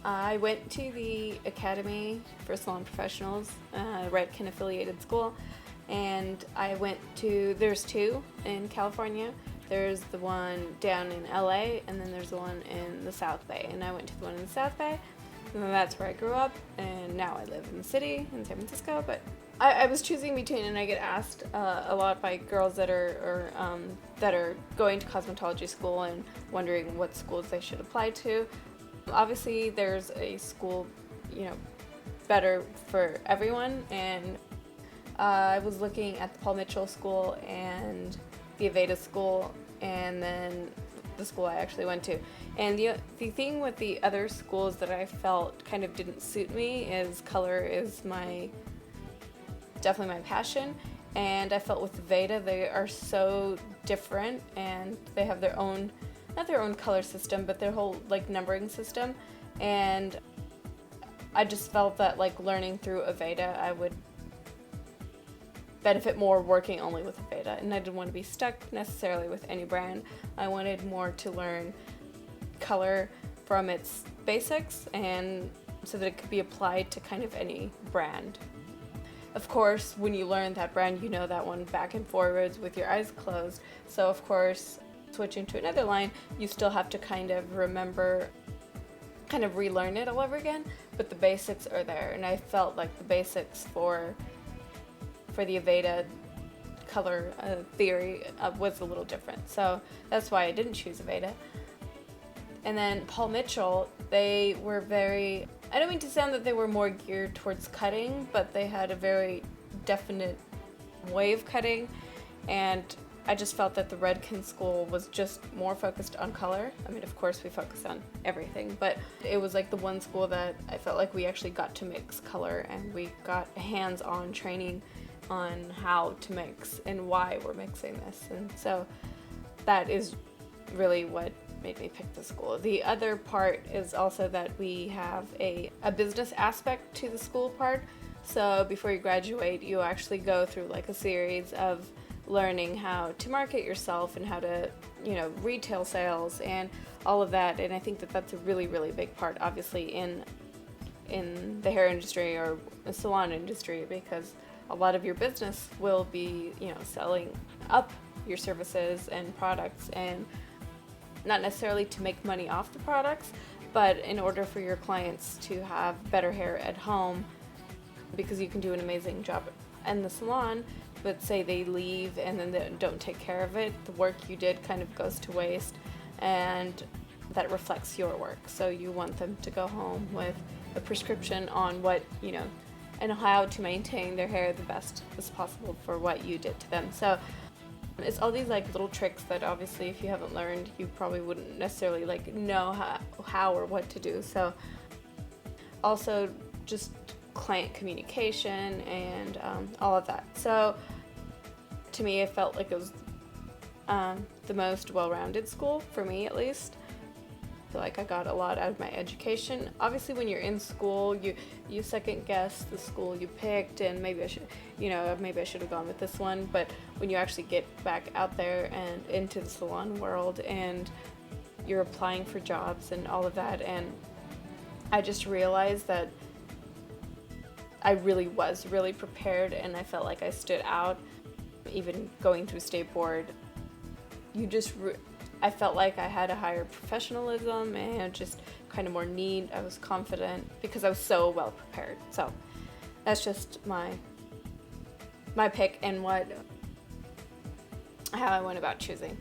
I went to the Academy for Salon Professionals, Redken affiliated school, and there's two in California. There's the one down in LA, and then there's the one in the South Bay, and I went to the one in the South Bay, and that's where I grew up, and now I live in the city, in San Francisco, but I was choosing between, and I get asked a lot by girls that are going to cosmetology school and wondering what schools they should apply to. Obviously, there's a school, better for everyone, and I was looking at the Paul Mitchell School and the Aveda School, and then the school I actually went to. And the thing with the other schools that I felt kind of didn't suit me is color is definitely my passion, and I felt with Aveda they are so different, and they have their own, not their own color system, but their whole numbering system, and I just felt that learning through Aveda I would benefit more working only with Aveda, and I didn't want to be stuck necessarily with any brand. I wanted more to learn color from its basics, and so that it could be applied to kind of any brand. Of course, when you learn that brand, you know that one back and forwards with your eyes closed. So of course, switching to another line, you still have to kind of remember, kind of relearn it all over again, but the basics are there. And I felt like the basics for the Aveda color theory was a little different. So that's why I didn't choose Aveda. And then Paul Mitchell, they were very, I don't mean to sound that they were more geared towards cutting, but they had a very definite way of cutting, and I just felt that the Redken school was just more focused on color. I mean, of course we focused on everything, but it was the one school that I felt like we actually got to mix color, and we got hands-on training on how to mix and why we're mixing this. And so that is really what made me pick the school. The other part is also that we have a business aspect to the school part. So before you graduate, you actually go through a series of learning how to market yourself and how to, retail sales and all of that. And I think that that's a really, really big part, obviously, in the hair industry or the salon industry, because a lot of your business will be, selling up your services and products, and not necessarily to make money off the products, but in order for your clients to have better hair at home, because you can do an amazing job in the salon, but say they leave and then they don't take care of it, the work you did kind of goes to waste, and that reflects your work. So you want them to go home with a prescription on what, and how to maintain their hair the best as possible for what you did to them. So it's all these little tricks that obviously if you haven't learned, you probably wouldn't necessarily know how or what to do. So also just client communication and all of that. So to me, it felt like it was the most well-rounded school, for me at least. I feel like I got a lot out of my education. Obviously, when you're in school, you second guess the school you picked, and maybe I should have gone with this one. But when you actually get back out there and into the salon world, and you're applying for jobs and all of that, and I just realized that I really was really prepared, and I felt like I stood out. Even going through state board, I felt like I had a higher professionalism and just kind of more need. I was confident because I was so well prepared. So that's just my pick and how I went about choosing.